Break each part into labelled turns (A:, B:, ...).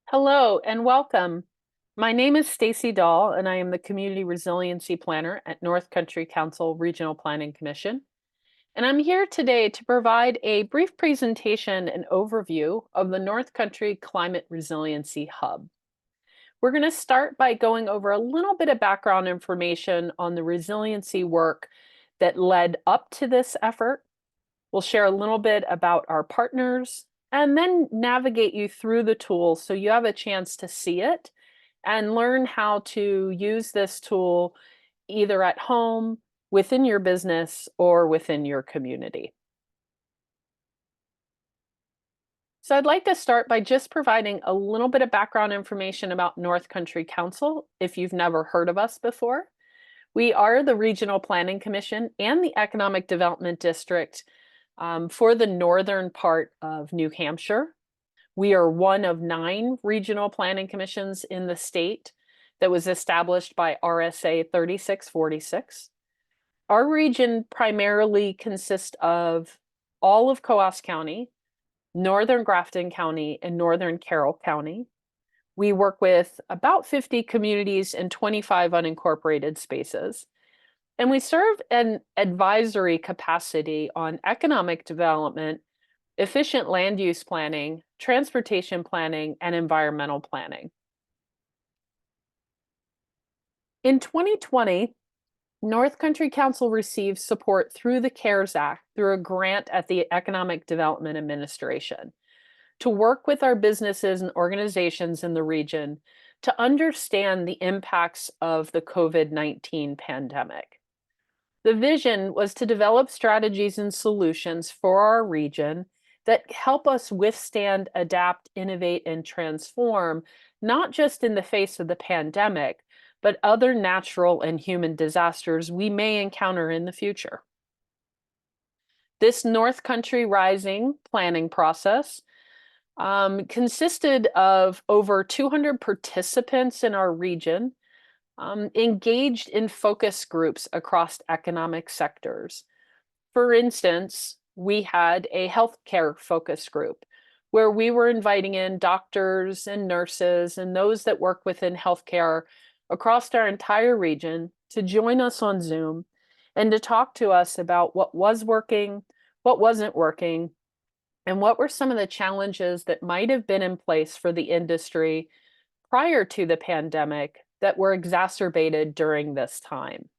A: Hello and welcome. My name is Stacy Dahl, and I am the Community Resiliency Planner at North Country Council Regional Planning Commission. And I'm here today to provide a brief presentation and overview of the North Country Climate Resiliency Hub. We're going to start by going over a little bit of background information on the resiliency work that led up to this effort. We'll share a little bit about our partners and then navigate you through the tool so you have a chance to see it and learn how to use this tool either at home, within your business, or within your community. So I'd like to start by just providing a little bit of background information about North Country Council if you've never heard of us before. We are the Regional Planning Commission and the Economic Development District for the northern part of New Hampshire. We are one of 9 regional planning commissions in the state that was established by RSA 3646. Our region primarily consists of all of Coos County, northern Grafton County, and northern Carroll County. We work with about 50 communities and 25 unincorporated spaces. And we serve an advisory capacity on economic development, efficient land use planning, transportation planning, and environmental planning. In 2020, North Country Council received support through the CARES Act through a grant at the Economic Development Administration to work with our businesses and organizations in the region to understand the impacts of the COVID-19 pandemic. The vision was to develop strategies and solutions for our region that help us withstand, adapt, innovate, and transform, not just in the face of the pandemic, but other natural and human disasters we may encounter in the future. This North Country Rising planning process consisted of over 200 participants in our region engaged in focus groups across economic sectors. For instance, we had a healthcare focus group where we were inviting in doctors and nurses and those that work within healthcare across our entire region to join us on Zoom and to talk to us about what was working, what wasn't working, and what were some of the challenges that might have been in place for the industry prior to the pandemic that were exacerbated during this time.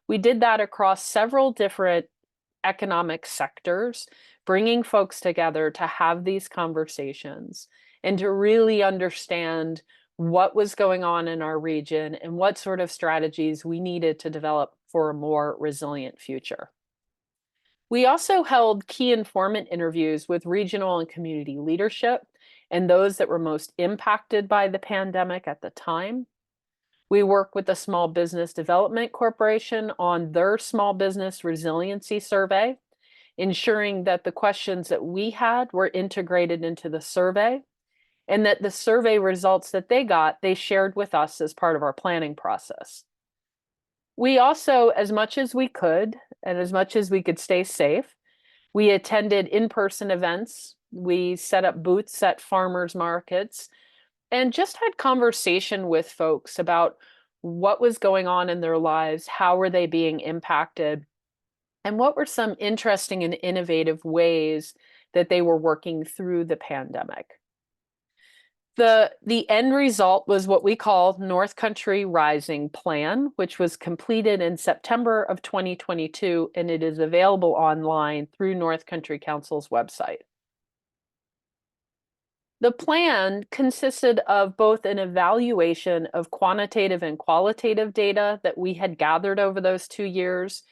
A: We did that across several different economic sectors, bringing folks together to have these conversations and to really understand what was going on in our region and what sort of strategies we needed to develop for a more resilient future. We also held key informant interviews with regional and community leadership and those that were most impacted by the pandemic at the time. We work with the Small Business Development Corporation on their small business resiliency survey, ensuring that the questions that we had were integrated into the survey and that the survey results that they got, they shared with us as part of our planning process. We also, as much as we could, and as much as we could stay safe, we attended in-person events. We set up booths at farmers markets and just had conversation with folks about what was going on in their lives, how were they being impacted, and what were some interesting and innovative ways that they were working through the pandemic. The end result was what we call North Country Rising Plan, which was completed in September of 2022, and it is available online through North Country Council's website. The plan consisted of both an evaluation of quantitative and qualitative data that we had gathered over those 2 years,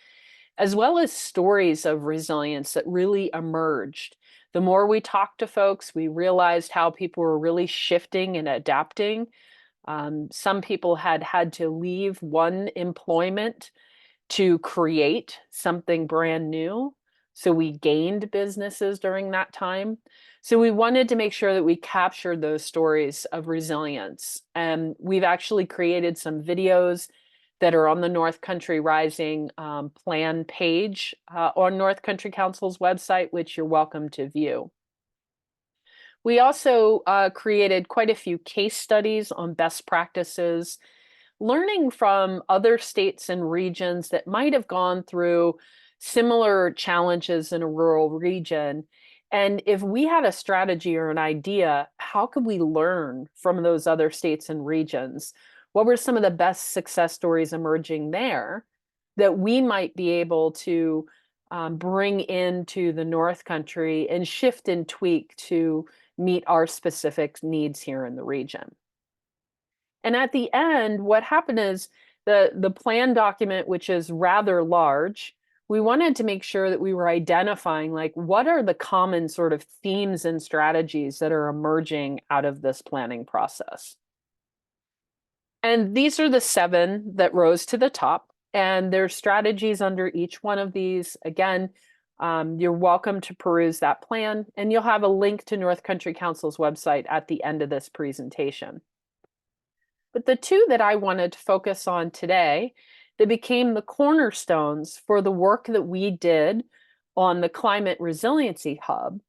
A: as well as stories of resilience that really emerged. The more we talked to folks, we realized how people were really shifting and adapting. Some people had had to leave one employment to create something brand new. So we gained businesses during that time. So we wanted to make sure that we captured those stories of resilience. And we've actually created some videos that are on the North Country Rising plan page on North Country Council's website, which you're welcome to view. We also created quite a few case studies on best practices, learning from other states and regions that might have gone through similar challenges in a rural region. And if we had a strategy or an idea, how could we learn from those other states and regions? What were some of the best success stories emerging there that we might be able to bring into the North Country and shift and tweak to meet our specific needs here in the region? And at the end, what happened is the plan document, which is rather large, we wanted to make sure that we were identifying like what are the common sort of themes and strategies that are emerging out of this planning process. And these are the 7 that rose to the top, and there's strategies under each one of these. Again, you're welcome to peruse that plan, and you'll have a link to North Country Council's website at the end of this presentation. But the 2 that I wanted to focus on today that became the cornerstones for the work that we did on the Climate Resiliency Hub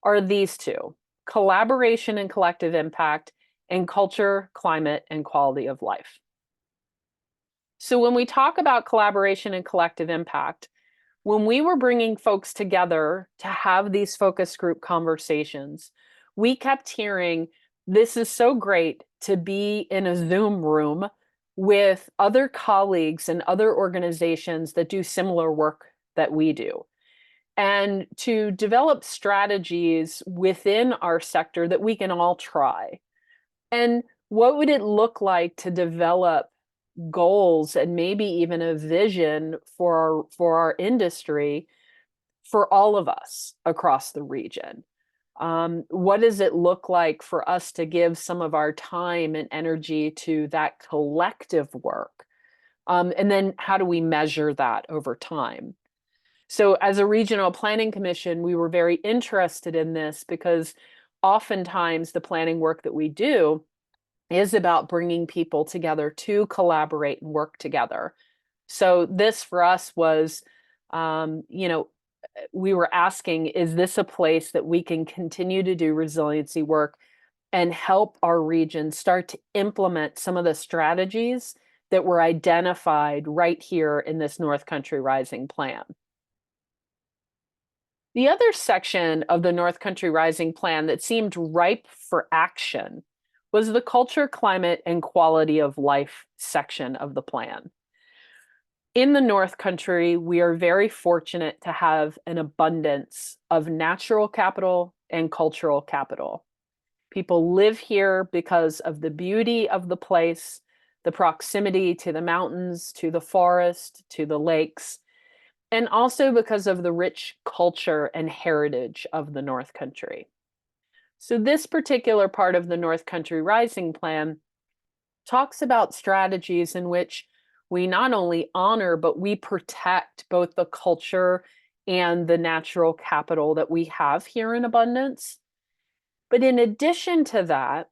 A: are these 2: collaboration and collective impact, and culture, climate, and quality of life. So when we talk about collaboration and collective impact, when we were bringing folks together to have these focus group conversations, we kept hearing, this is so great to be in a Zoom room with other colleagues and other organizations that do similar work that we do, and to develop strategies within our sector that we can all try. And what would it look like to develop goals and maybe even a vision for our industry for all of us across the region? What does it look like for us to give some of our time and energy to that collective work? And then how do we measure that over time? So as a regional planning commission, we were very interested in this because oftentimes the planning work that we do is about bringing people together to collaborate and work together. So this for us was, we were asking, is this a place that we can continue to do resiliency work and help our region start to implement some of the strategies that were identified right here in this North Country Rising plan? The other section of the North Country Rising plan that seemed ripe for action was the culture, climate, and quality of life section of the plan. In the North Country, we are very fortunate to have an abundance of natural capital and cultural capital. People live here because of the beauty of the place, the proximity to the mountains, to the forest, to the lakes, and also because of the rich culture and heritage of the North Country. So this particular part of the North Country Rising Plan talks about strategies in which we not only honor, but we protect both the culture and the natural capital that we have here in abundance. But in addition to that,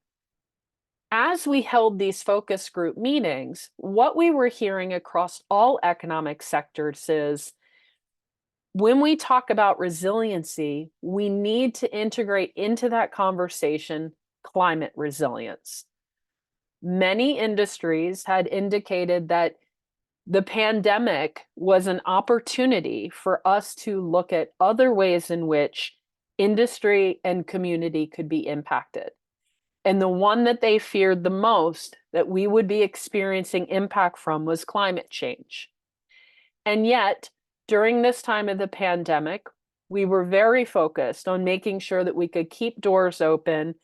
A: as we held these focus group meetings, what we were hearing across all economic sectors is, when we talk about resiliency, we need to integrate into that conversation climate resilience. Many industries had indicated that the pandemic was an opportunity for us to look at other ways in which industry and community could be impacted. And the one that they feared the most that we would be experiencing impact from was climate change. And yet, during this time of the pandemic, we were very focused on making sure that we could keep doors open,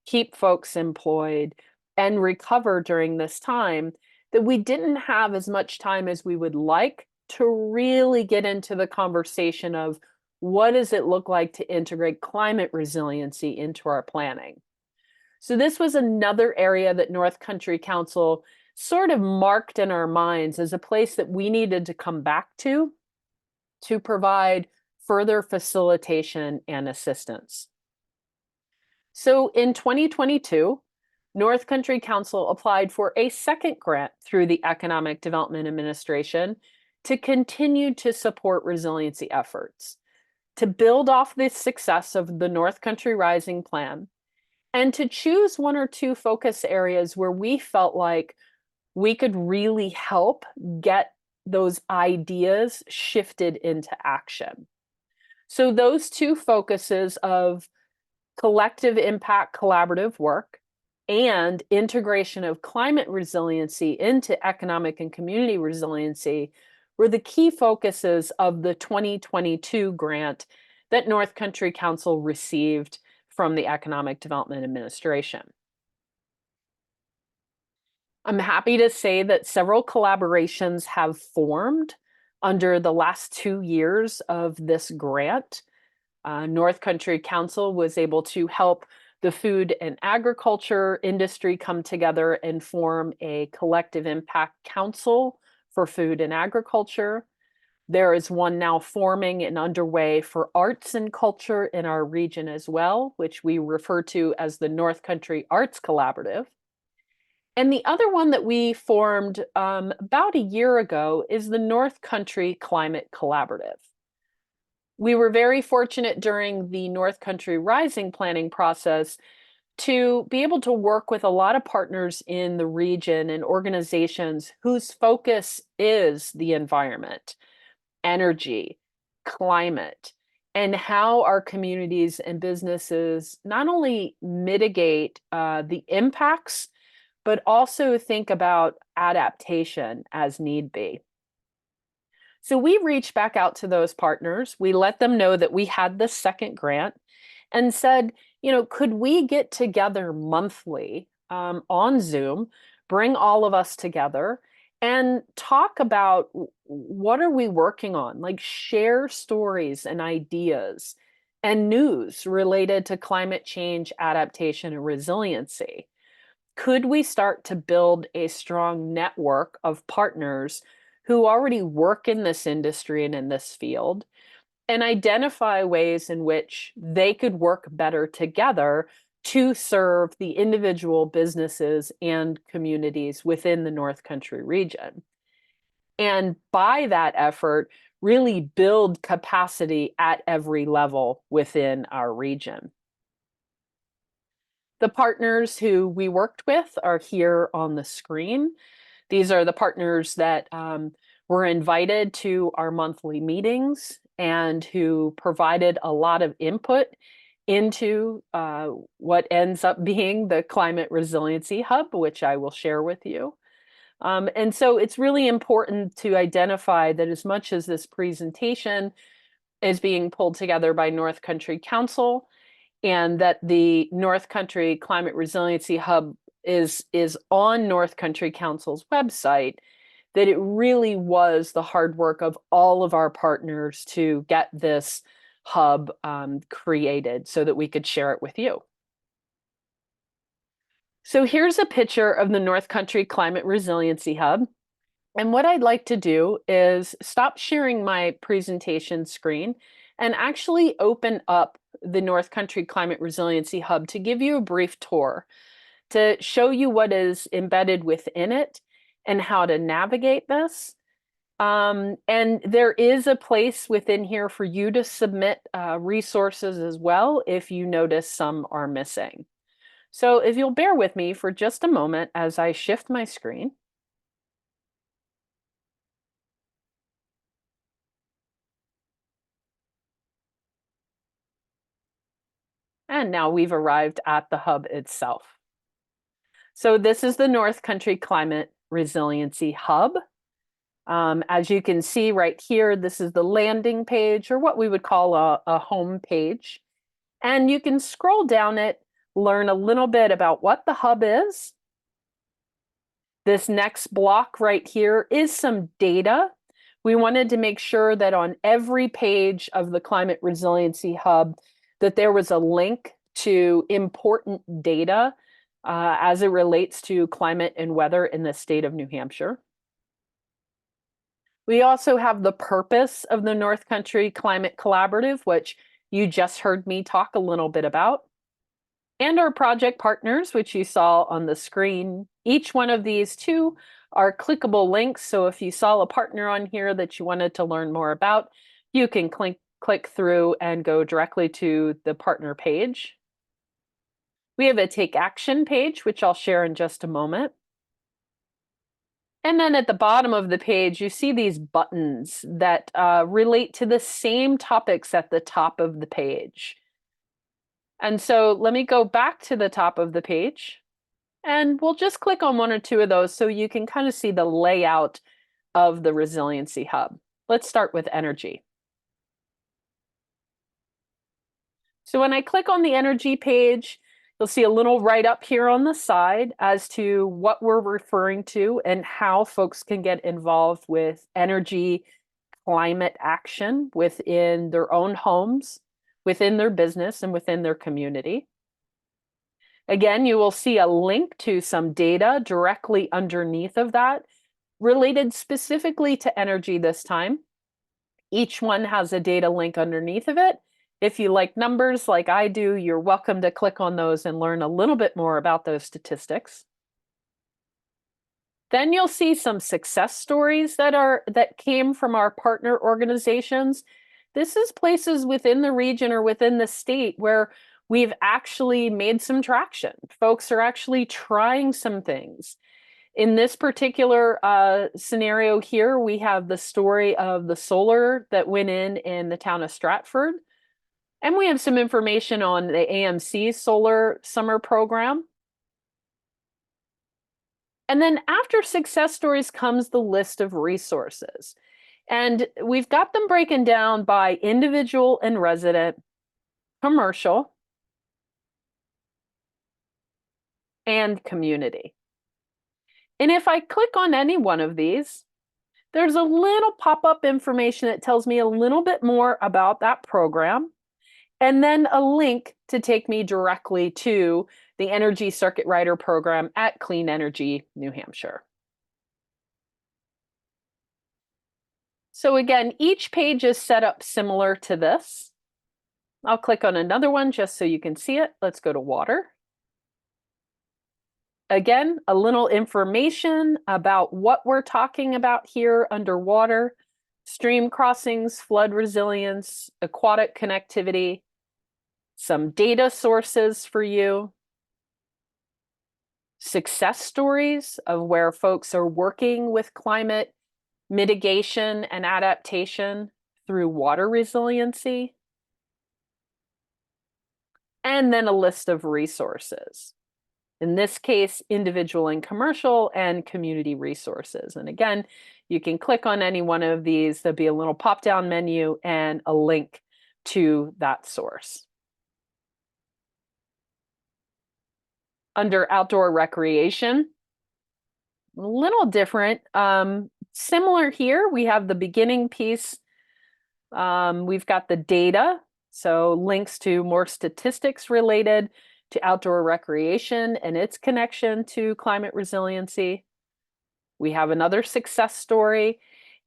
A: keep folks employed, and recover during this time, that we didn't have as much time as we would like to really get into the conversation of what does it look like to integrate climate resiliency into our planning. So this was another area that North Country Council sort of marked in our minds as a place that we needed to come back to provide further facilitation and assistance. So in 2022, North Country Council applied for a second grant through the Economic Development Administration to continue to support resiliency efforts. To build off the success of the North Country Rising Plan and to choose one or two focus areas where we felt like we could really help get those ideas shifted into action. So those two focuses of collective impact collaborative work and integration of climate resiliency into economic and community resiliency were the key focuses of the 2022 grant that North Country Council received from the Economic Development Administration. I'm happy to say that several collaborations have formed under the last 2 years of this grant. North Country Council was able to help the food and agriculture industry come together and form a collective impact council for food and agriculture. There is one now forming and underway for arts and culture in our region as well, which we refer to as the North Country Arts Collaborative. And the other one that we formed about a year ago is the North Country Climate Collaborative. We were very fortunate during the North Country Rising planning process to be able to work with a lot of partners in the region and organizations whose focus is the environment, energy, climate, and how our communities and businesses not only mitigate the impacts, but also think about adaptation as need be. So we reached back out to those partners. We let them know that we had this second grant and said, could we get together monthly on Zoom, bring all of us together and talk about what are we working on? Like share stories and ideas and news related to climate change, adaptation, and resiliency. Could we start to build a strong network of partners who already work in this industry and in this field and identify ways in which they could work better together to serve the individual businesses and communities within the North Country region? And by that effort, really build capacity at every level within our region. The partners who we worked with are here on the screen. These are the partners that were invited to our monthly meetings and who provided a lot of input into what ends up being the Climate Resiliency Hub, which I will share with you. And so it's really important to identify that as much as this presentation is being pulled together by North Country Council, and that the North Country Climate Resiliency Hub is on North Country Council's website, that it really was the hard work of all of our partners to get this hub created so that we could share it with you. So here's a picture of the North Country Climate Resiliency Hub. And what I'd like to do is stop sharing my presentation screen and actually open up the North Country Climate Resiliency Hub to give you a brief tour, to show you what is embedded within it and how to navigate this. And there is a place within here for you to submit resources as well if you notice some are missing. So if you'll bear with me for just a moment as I shift my screen. And now we've arrived at the hub itself. So this is the North Country Climate Resiliency Hub. As you can see right here, this is the landing page, or what we would call a home page. And you can scroll down it, learn a little bit about what the hub is. This next block right here is some data. We wanted to make sure that on every page of the Climate Resiliency Hub, that there was a link to important data as it relates to climate and weather in the state of New Hampshire. We also have the purpose of the North Country Climate Collaborative, which you just heard me talk a little bit about, and our project partners, which you saw on the screen. Each one of these two are clickable links. So if you saw a partner on here that you wanted to learn more about, you can click through and go directly to the partner page. We have a take action page, which I'll share in just a moment. And then at the bottom of the page, you see these buttons that relate to the same topics at the top of the page. And so let me go back to the top of the page, and we'll just click on one or two of those so you can kind of see the layout of the Resiliency Hub. Let's start with energy. So when I click on the energy page, you'll see a little write-up here on the side as to what we're referring to and how folks can get involved with energy climate action within their own homes, within their business, and within their community. Again, you will see a link to some data directly underneath of that, related specifically to energy this time. Each one has a data link underneath of it. If you like numbers like I do, you're welcome to click on those and learn a little bit more about those statistics. Then you'll see some success stories that came from our partner organizations. This is places within the region or within the state where we've actually made some traction. Folks are actually trying some things. In this particular scenario here, we have the story of the solar that went in the town of Stratford. And we have some information on the AMC Solar Summer Program. And then after success stories comes the list of resources. And we've got them broken down by individual and resident, commercial, and community. And if I click on any one of these, there's a little pop-up information that tells me a little bit more about that program, and then a link to take me directly to the Energy Circuit Rider program at Clean Energy, New Hampshire. So again, each page is set up similar to this. I'll click on another one just so you can see it. Let's go to water. Again, a little information about what we're talking about here underwater: stream crossings, flood resilience, aquatic connectivity, some data sources for you, success stories of where folks are working with climate mitigation and adaptation through water resiliency, and then a list of resources. In this case, individual and commercial and community resources. And again, you can click on any one of these. There'll be a little pop-down menu and a link to that source. Under outdoor recreation, a little different. Similar here, we have the beginning piece. We've got the data, so links to more statistics related to outdoor recreation and its connection to climate resiliency. We have another success story.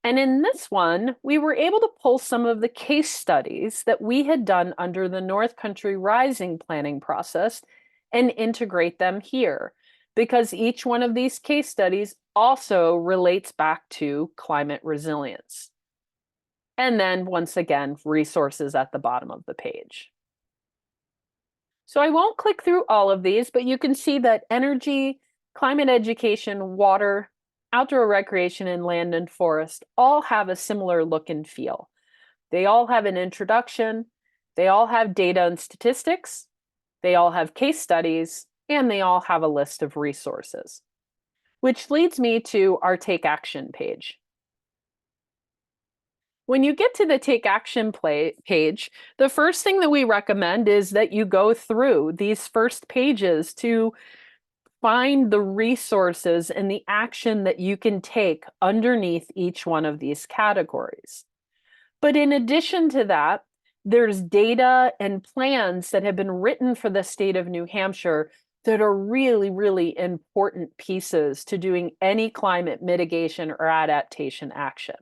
A: And in this one, we were able to pull some of the case studies that we had done under the North Country Rising planning process and integrate them here, because each one of these case studies also relates back to climate resilience. And then once again, resources at the bottom of the page. So I won't click through all of these, but you can see that energy, climate education, water, outdoor recreation, and land and forest all have a similar look and feel. They all have an introduction, they all have data and statistics, they all have case studies, and they all have a list of resources. Which leads me to our Take Action page. When you get to the Take Action page, the first thing that we recommend is that you go through these first pages to find the resources and the action that you can take underneath each one of these categories. But in addition to that, there's data and plans that have been written for the state of New Hampshire that are really, really important pieces to doing any climate mitigation or adaptation action.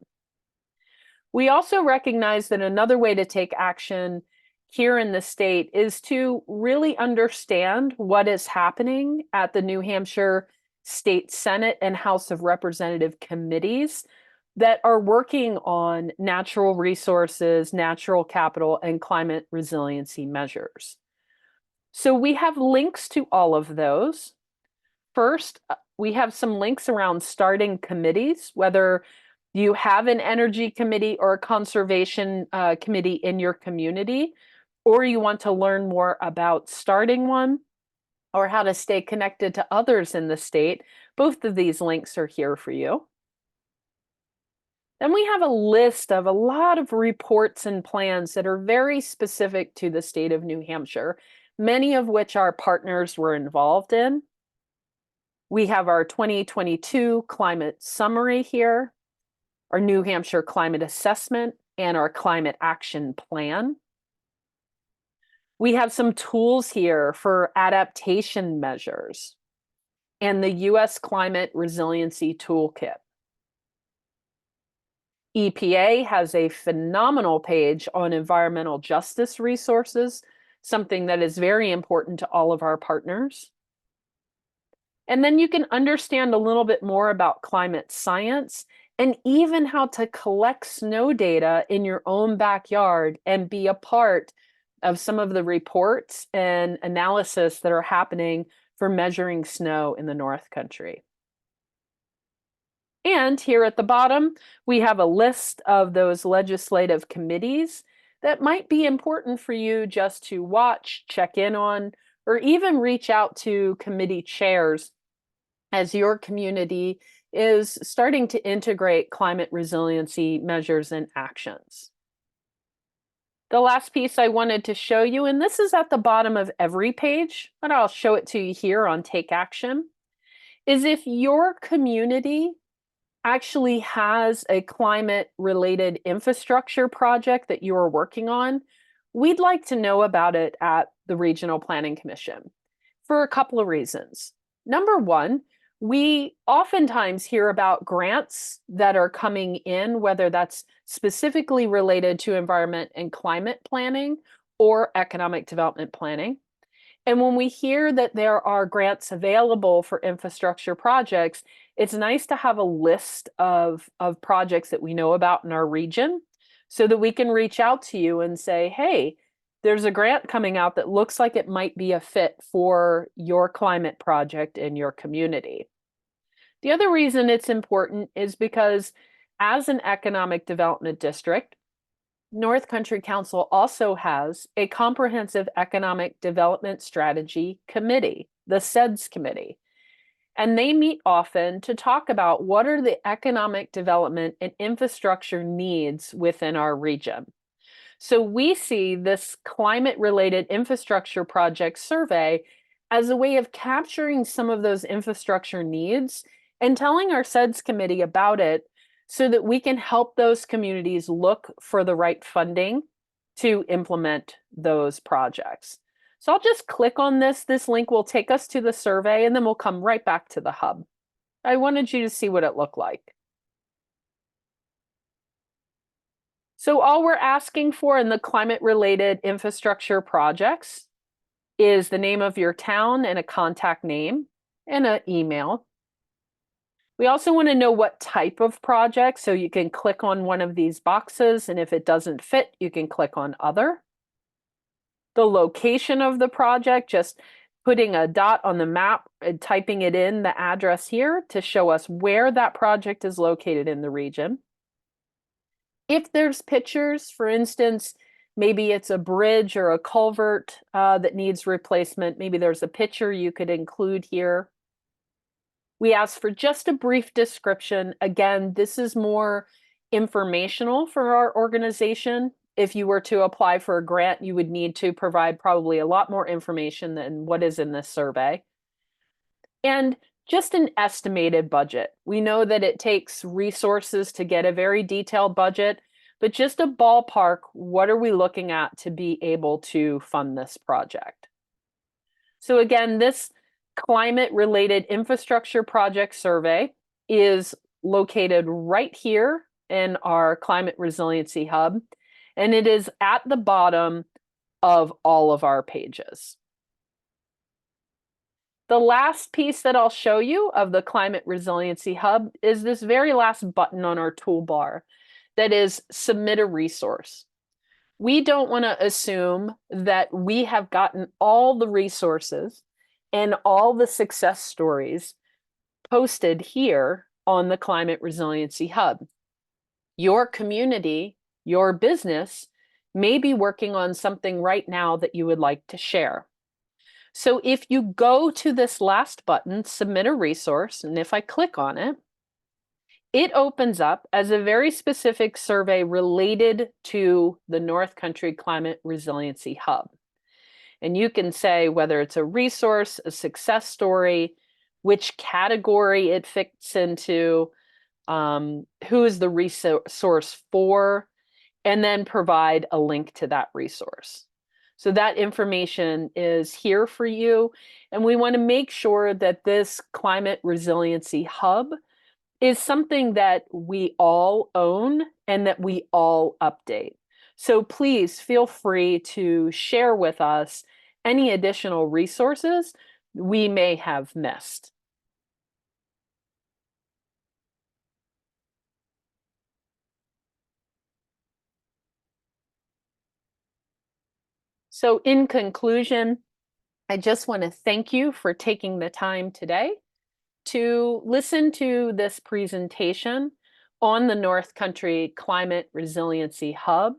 A: We also recognize that another way to take action here in the state is to really understand what is happening at the New Hampshire State Senate and House of Representative committees that are working on natural resources, natural capital, and climate resiliency measures. So we have links to all of those. First, we have some links around starting committees, whether you have an energy committee or a conservation committee in your community, or you want to learn more about starting one or how to stay connected to others in the state. Both of these links are here for you. Then we have a list of a lot of reports and plans that are very specific to the state of New Hampshire, many of which our partners were involved in. We have our 2022 climate summary here, our New Hampshire climate assessment, and our climate action plan. We have some tools here for adaptation measures and the US Climate Resiliency Toolkit. EPA has a phenomenal page on environmental justice resources, something that is very important to all of our partners. And then you can understand a little bit more about climate science and even how to collect snow data in your own backyard and be a part of some of the reports and analysis that are happening for measuring snow in the North Country. And here at the bottom, we have a list of those legislative committees that might be important for you just to watch, check in on, or even reach out to committee chairs as your community is starting to integrate climate resiliency measures and actions. The last piece I wanted to show you, and this is at the bottom of every page, but I'll show it to you here on Take Action, is if your community actually has a climate-related infrastructure project that you are working on, we'd like to know about it at the Regional Planning Commission for a couple of reasons. Number one, we oftentimes hear about grants that are coming in, whether that's specifically related to environment and climate planning or economic development planning. And when we hear that there are grants available for infrastructure projects, it's nice to have a list of projects that we know about in our region so that we can reach out to you and say, hey, there's a grant coming out that looks like it might be a fit for your climate project in your community. The other reason it's important is because as an economic development district, North Country Council also has a comprehensive economic development strategy committee, the CEDS committee. And they meet often to talk about what are the economic development and infrastructure needs within our region. So we see this climate-related infrastructure project survey as a way of capturing some of those infrastructure needs and telling our CEDS committee about it so that we can help those communities look for the right funding to implement those projects. So I'll just click on this. This link will take us to the survey and then we'll come right back to the hub. I wanted you to see what it looked like. So all we're asking for in the climate-related infrastructure projects is the name of your town and a contact name and an email. We also want to know what type of project, so you can click on one of these boxes, and if it doesn't fit, you can click on other. The location of the project, just putting a dot on the map and typing it in the address here to show us where that project is located in the region. If there's pictures, for instance, maybe it's a bridge or a culvert that needs replacement, maybe there's a picture you could include here. We ask for just a brief description. Again, this is more informational for our organization. If you were to apply for a grant, you would need to provide probably a lot more information than what is in this survey. And just an estimated budget. We know that it takes resources to get a very detailed budget, but just a ballpark, what are we looking at to be able to fund this project? So again, this climate-related infrastructure project survey is located right here in our Climate Resiliency Hub, and it is at the bottom of all of our pages. The last piece that I'll show you of the Climate Resiliency Hub is this very last button on our toolbar that is Submit a Resource. We don't want to assume that we have gotten all the resources and all the success stories posted here on the Climate Resiliency Hub. Your community, your business may be working on something right now that you would like to share. So if you go to this last button, submit a resource, and if I click on it, it opens up as a very specific survey related to the North Country Climate Resiliency Hub. And you can say whether it's a resource, a success story, which category it fits into, who is the resource for, and then provide a link to that resource. So that information is here for you. And we want to make sure that this Climate Resiliency Hub is something that we all own and that we all update. So please feel free to share with us any additional resources we may have missed. So in conclusion, I just want to thank you for taking the time today to listen to this presentation on the North Country Climate Resiliency Hub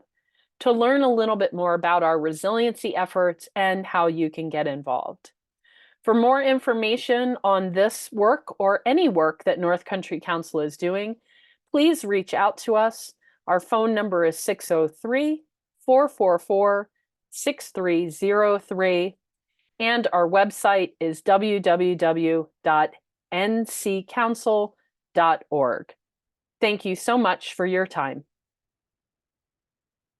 A: to learn a little bit more about our resiliency efforts and how you can get involved. For more information on this work or any work that North Country Council is doing, please reach out to us. Our phone number is 603-444-6303, and our website is www.nccouncil.org. Thank you so much for your time.